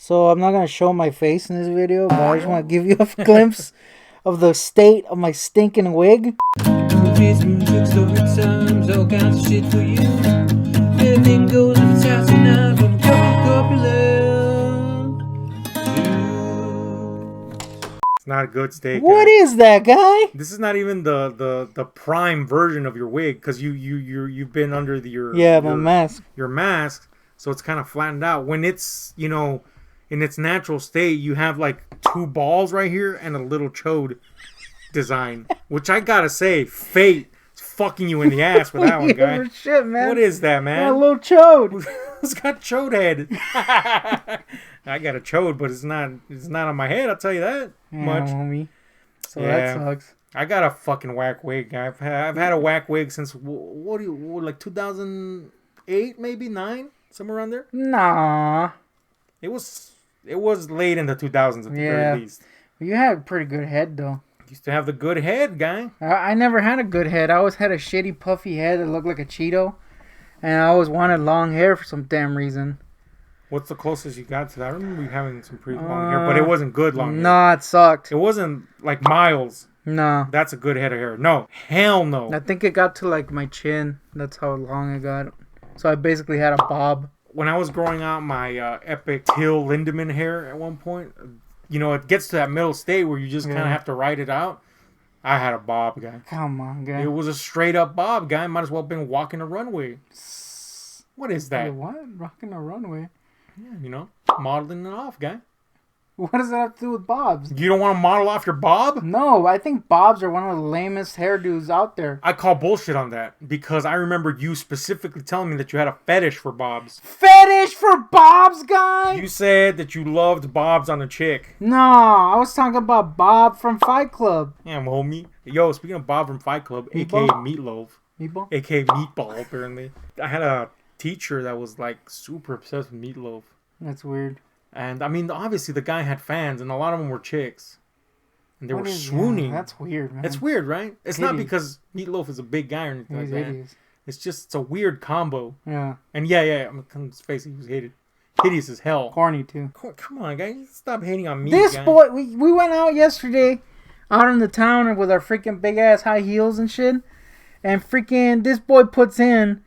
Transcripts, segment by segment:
So I'm not going to show my face in this video, but I just want to give you a glimpse of the state of my stinking wig. It's not a good steak. What is that, guy? This is not even the prime version of your wig, because you've been under my mask. Your mask, so it's kind of flattened out. When it's, you know, in its natural state, you have like two balls right here and a little chode design, which I gotta say, fate is fucking you in the ass with that one, guy. Shit, man. What is that, man? A little chode. It's got chode head. I got a chode, but it's not on my head. I'll tell you that much. Homie. So that sucks. I got a fucking whack wig, guy. I've had a whack wig since like 2008, maybe 9, somewhere around there. Nah. It was late in the 2000s at the very least. You had a pretty good head though. Used to have the good head, guy. I never had a good head. I always had a shitty puffy head that looked like a Cheeto, and I always wanted long hair for some damn reason. What's the closest you got to that? I remember you having some pretty long hair, but it wasn't good long hair. Nah, it sucked. It wasn't like Miles. No. That's a good head of hair. No. Hell no. I think it got to like my chin. That's how long it got. So I basically had a bob. When I was growing out my epic Till Lindemann hair at one point, you know, it gets to that middle state where you just kind of have to ride it out. I had a bob, guy. Come on, guy. It was a straight up bob, guy. Might as well have been walking a runway. What is that? Wait, what? Rocking a runway? Yeah, you know, modeling it off, guy. What does that have to do with bobs? You don't want to model off your bob? No, I think bobs are one of the lamest hairdos out there. I call bullshit on that because I remember you specifically telling me that you had a fetish for bobs. Fetish for bobs, guy? You said that you loved bobs on a chick. No, I was talking about Bob from Fight Club. Yeah, homie. Yo, speaking of Bob from Fight Club, Meatball? a.k.a. Meatloaf. Meatball? A.k.a. Meatball, apparently. I had a teacher that was like super obsessed with Meatloaf. That's weird. And I mean, obviously the guy had fans, and a lot of them were chicks, and they were swooning. Yeah, that's weird, man. It's weird, right? It's not because Meatloaf is a big guy or anything like that. It's just it's a weird combo. Yeah. And yeah. I'm just face it, he was hated, hideous as hell. Corny too. Come on, guys, stop hating on me. This boy, we went out yesterday, out in the town with our freaking big ass high heels and shit, and freaking this boy puts in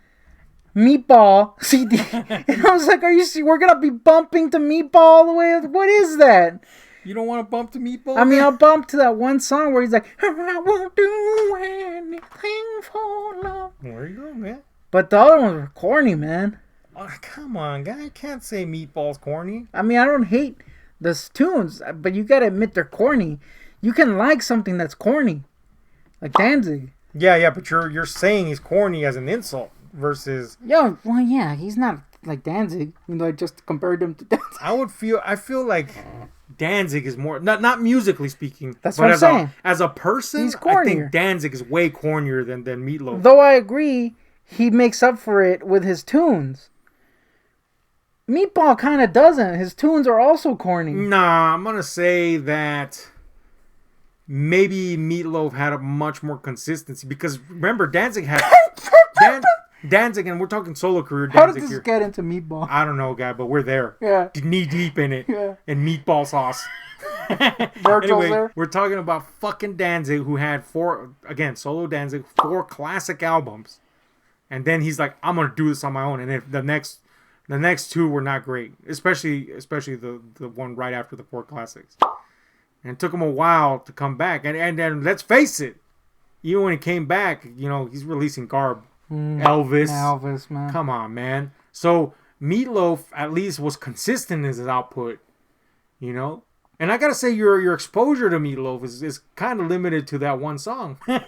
Meatball CD, and I was like, "Are you see? We're gonna be bumping to Meatball all the way? What is that?" You don't want to bump to Meatball? I mean, I'll bump to that one song where he's like, "I won't do anything for love." There you go, man. But the other ones were corny, man. Oh, come on, guy! I can't say Meatball's corny. I mean, I don't hate the tunes, but you gotta admit they're corny. You can like something that's corny, like Danzig. Yeah, but you're saying he's corny as an insult. Versus he's not like Danzig, even though I just compared him to Danzig. I feel like Danzig is more not musically speaking. That's what I'm saying. As a person, he's cornier. I think Danzig is way cornier than Meatloaf. Though I agree, he makes up for it with his tunes. Meatball kind of doesn't. His tunes are also corny. Nah, I'm gonna say that maybe Meatloaf had a much more consistency because remember Danzig had Danzig, and we're talking solo career Danzig. How did this get into Meatball? I don't know, guy, but we're there. Yeah. Knee deep in it. Yeah. And meatball sauce. Anyway, there. We're talking about fucking Danzig, who had solo Danzig, 4 classic albums. And then he's like, I'm going to do this on my own. And if the next 2 were not great, especially the one right after the 4 classics. And it took him a while to come back. And then let's face it, even when he came back, you know, he's releasing garb. Elvis, man. Come on, man. So Meatloaf at least was consistent in his output, you know. And I gotta say, your exposure to Meatloaf is kind of limited to that one song. I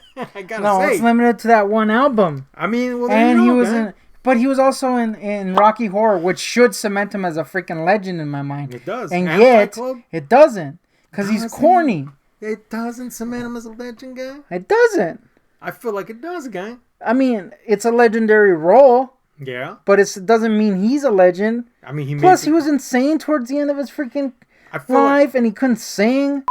gotta say, it's limited to that one album. I mean, well, and he was but he was also in Rocky Horror, which should cement him as a freaking legend in my mind. It does, and yet it doesn't, because he's corny. It doesn't cement him as a legend, guy. It doesn't. I feel like it does, guy. I mean, it's a legendary role. Yeah. But it doesn't mean he's a legend. I mean, he was insane towards the end of his freaking life, and he couldn't sing.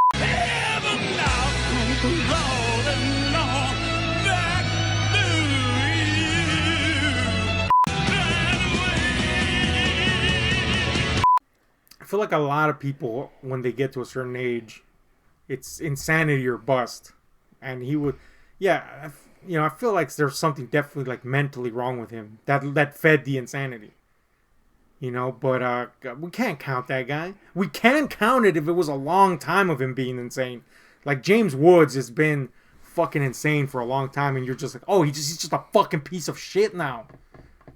feel like a lot of people, when they get to a certain age, it's insanity or bust. And he would, yeah, I feel like there's something definitely like mentally wrong with him that fed the insanity. But we can't count that guy. We can count it if it was a long time of him being insane. Like James Woods has been fucking insane for a long time, and you're just like, oh, he's just a fucking piece of shit now.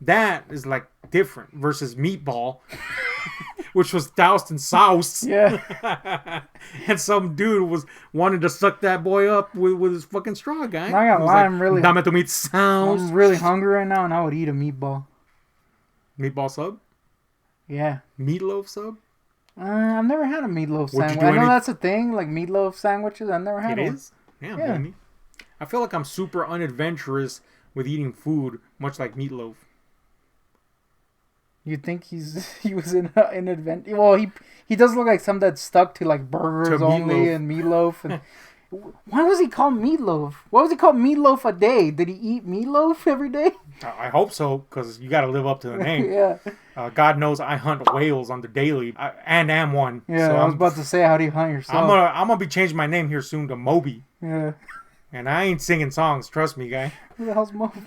That is like different versus Meatball, which was doused in sauce. Yeah. And some dude wanted to suck that boy up with his fucking straw, guy. I'm not gonna lie, like, Dame tu meat sauce. I'm really hungry right now, and I would eat a meatball. Meatball sub? Yeah. Meatloaf sub? I've never had a meatloaf sandwich. I know that's a thing, like meatloaf sandwiches. I've never had one. It is? Yeah, maybe. I feel like I'm super unadventurous with eating food, much like Meatloaf. You think he was in an adventure? Well, he does look like something that's stuck to like burgers only and meatloaf. And why was he called Meatloaf? Why was he called Meatloaf a day? Did he eat meatloaf every day? I hope so, because you got to live up to the name. Yeah. God knows I hunt whales on the daily, and am one. Yeah, so I was about to say, how do you hunt yourself? I'm gonna be changing my name here soon to Moby. Yeah. And I ain't singing songs, trust me, guy. Who the hell's Moby?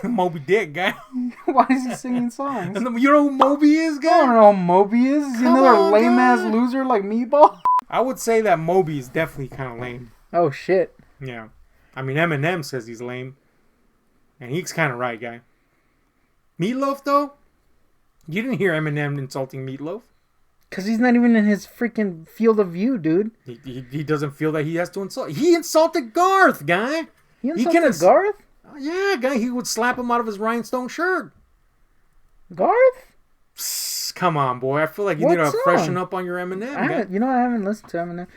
Moby Dick, guy. Why is he singing songs? And you know who Moby is, guy? I don't know who Moby is. Is he another lame-ass loser like Meatball? I would say that Moby is definitely kind of lame. Oh, shit. Yeah. I mean, Eminem says he's lame. And he's kind of right, guy. Meatloaf, though? You didn't hear Eminem insulting Meatloaf? Because he's not even in his freaking field of view, dude. He doesn't feel that he has to insult. He insulted Garth, guy. He insulted Garth? Yeah, guy. He would slap him out of his rhinestone shirt. Garth? Psst, come on, boy. I feel like you need to freshen up on your Eminem. I haven't listened to Eminem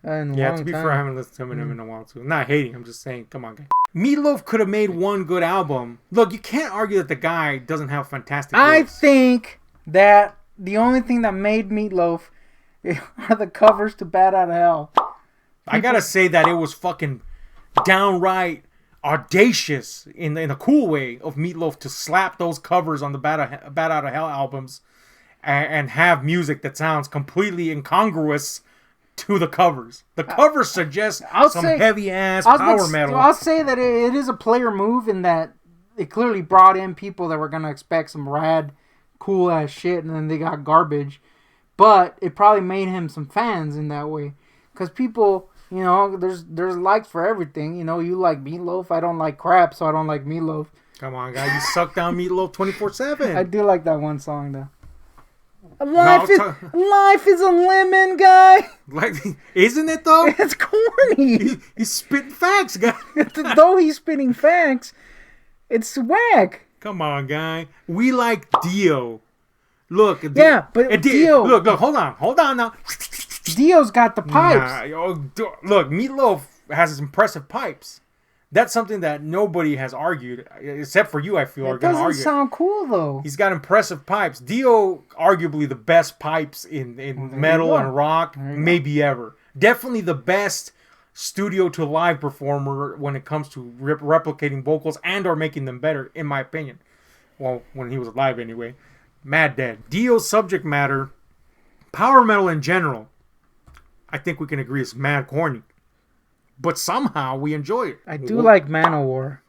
in a long time. Yeah, to be fair, I haven't listened to Eminem in a while, too. I'm not hating. I'm just saying, come on, guy. Meatloaf could have made one good album. Look, you can't argue that the guy doesn't have fantastic voice. I think that the only thing that made Meatloaf are the covers to Bat Out of Hell. I gotta say that it was fucking downright audacious in a cool way of Meatloaf to slap those covers on the Bat Out of Hell albums and have music that sounds completely incongruous to the covers. The covers suggest some heavy-ass power metal. I'll say that it is a player move in that it clearly brought in people that were going to expect some rad, cool-ass shit, and then they got garbage. But it probably made him some fans in that way. Because people, there's likes for everything. You like Meatloaf, I don't like crap, so I don't like Meatloaf. Come on, guy. You suck down Meatloaf 24/7. I do like that one song, though. Life is a lemon, guy. Like, isn't it though? It's corny. He's spitting facts, guy. Though he's spitting facts, it's whack. Come on, guy. We like Dio. Look. Yeah, but Dio. Look. Hold on now. Dio's got the pipes. Look, Meatloaf has his impressive pipes. That's something that nobody has argued, except for you, I feel, are going to argue. It doesn't sound cool, though. He's got impressive pipes. Dio, arguably the best pipes in metal and rock, maybe ever. Definitely the best studio-to-live performer when it comes to replicating vocals and or making them better, in my opinion. Well, when he was alive, anyway. Mad dead. Dio's subject matter, power metal in general, I think we can agree is mad corny. But somehow we enjoy it. I do like Manowar.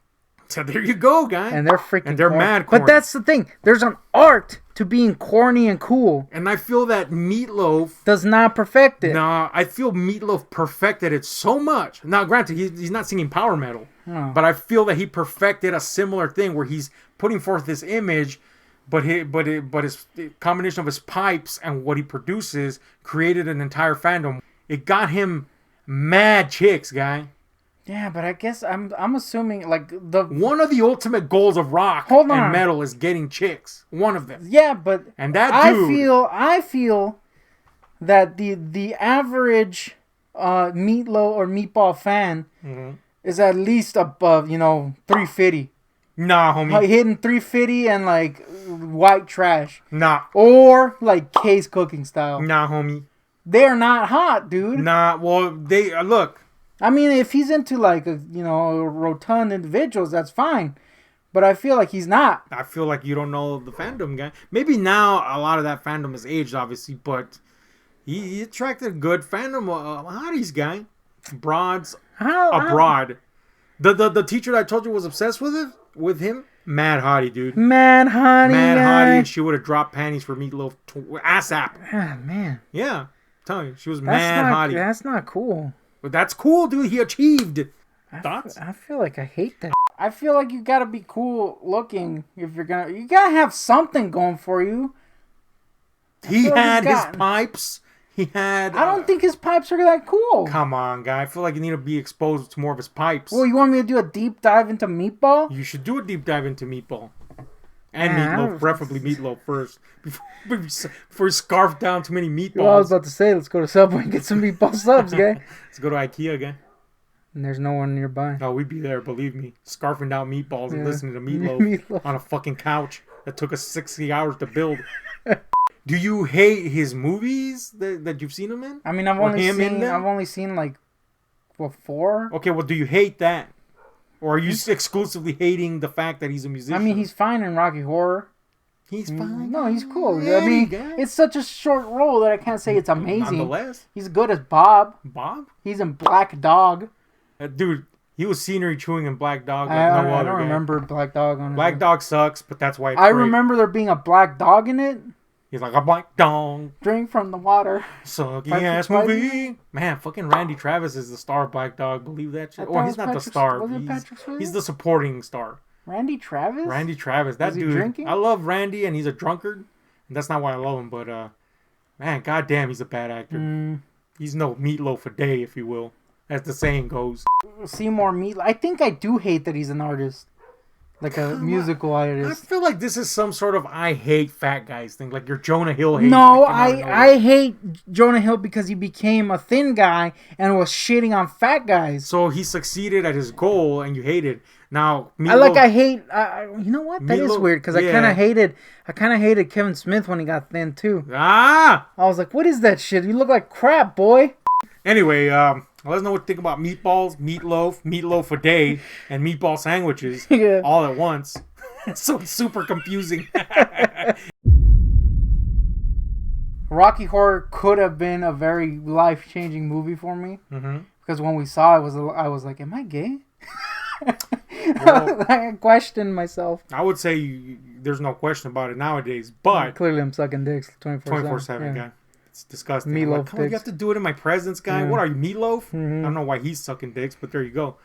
So there you go, guy. And they're freaking and they're corny. Mad corny. But that's the thing. There's an art to being corny and cool. And I feel that Meatloaf does not perfect it. Nah, I feel Meatloaf perfected it so much. Now, granted, he's not singing power metal. Oh. But I feel that he perfected a similar thing where he's putting forth this image, but his combination of his pipes and what he produces created an entire fandom. It got him mad chicks, guy. Yeah, but I guess I'm assuming like one of the ultimate goals of rock and metal is getting chicks. One of them. Yeah, but and that dude, I feel that the average Meatloaf or Meatball fan is at least above 350. Nah, homie. Hitting 350 and like white trash. Nah. Or like Case Cooking style. Nah, homie. They're not hot, dude. Nah, well, they look. I mean, if he's into like rotund individuals, that's fine. But I feel like he's not. I feel like you don't know the fandom, guy. Maybe now a lot of that fandom is aged, obviously, but He attracted a good fandom. Hotties guy, broads How? abroad. The teacher that I told you was obsessed with him. Mad hottie, dude. Mad hottie. Mad guy. hottie, and she would have dropped panties for Meatloaf. ASAP. Ah, man. Yeah, I'm telling you, she was That's mad not, hottie. That's not cool. But that's cool, dude. He achieved. Thoughts? I feel like I hate that. I feel like you gotta be cool looking if you're gonna. You gotta have something going for you. He had his pipes. He had. I don't think his pipes are that cool. Come on, guy. I feel like you need to be exposed to more of his pipes. Well, you want me to do a deep dive into Meatball? You should do a deep dive into Meatball. And Yeah, Meatloaf, preferably Meatloaf first. Before you scarf down too many meatballs. Well, I was about to say, let's go to Subway and get some meatball subs, guy. Let's go to IKEA again. And there's no one nearby. No, we'd be there, believe me. Scarfing down meatballs and Yeah. listening to Meatloaf on a fucking couch that took us 60 hours to build. Do you hate his movies that you've seen him in? I mean, I've only seen like, what, 4? Okay, well, do you hate that? Or are you exclusively hating the fact that he's a musician? I mean, he's fine in Rocky Horror. He's fine. No, he's cool. Yeah, I mean, it's such a short role that I can't say it's amazing. Nonetheless. He's good as Bob. Bob? He's in Black Dog. Dude, he was scenery chewing in Black Dog like I no other don't guy. remember Black Dog on it. Black Dog sucks, but that's why it's I great. remember there being a black dog in it. He's like, a black dog. Drink from the water. Sucky ass movie. Man, fucking Randy Travis is the star of Black Dog. Believe that shit? Or he's not the star. He's the supporting star. Randy Travis? Randy Travis. That dude. Drinking? I love Randy, and he's a drunkard. And that's not why I love him, but man, goddamn, he's a bad actor. He's no Meatloaf a day, if you will. As the saying goes. Seymour Meatloaf. I think I do hate that he's an artist. Like a musical artist. I feel like this is some sort of I hate fat guys thing. Like your Jonah Hill hate. No, I hate Jonah Hill because he became a thin guy and was shitting on fat guys. So he succeeded at his goal and you hated. Now, Meatloaf, I hate. You know what? That is weird because I kind of hated Kevin Smith when he got thin too. I was like, what is that shit? You look like crap, boy. Anyway, let us know what you think about meatballs, meatloaf a day, and meatball sandwiches all at once. So it's super confusing. Rocky Horror could have been a very life-changing movie for me because when we saw it, I was like, am I gay? Well, I questioned myself. I would say there's no question about it nowadays, but clearly I'm sucking dicks 24/7. Guy. It's disgusting. Meatloaf like, you have to do it in my presence, guy. What are you, Meatloaf? Mm-hmm. I don't know why he's sucking dicks, but there you go.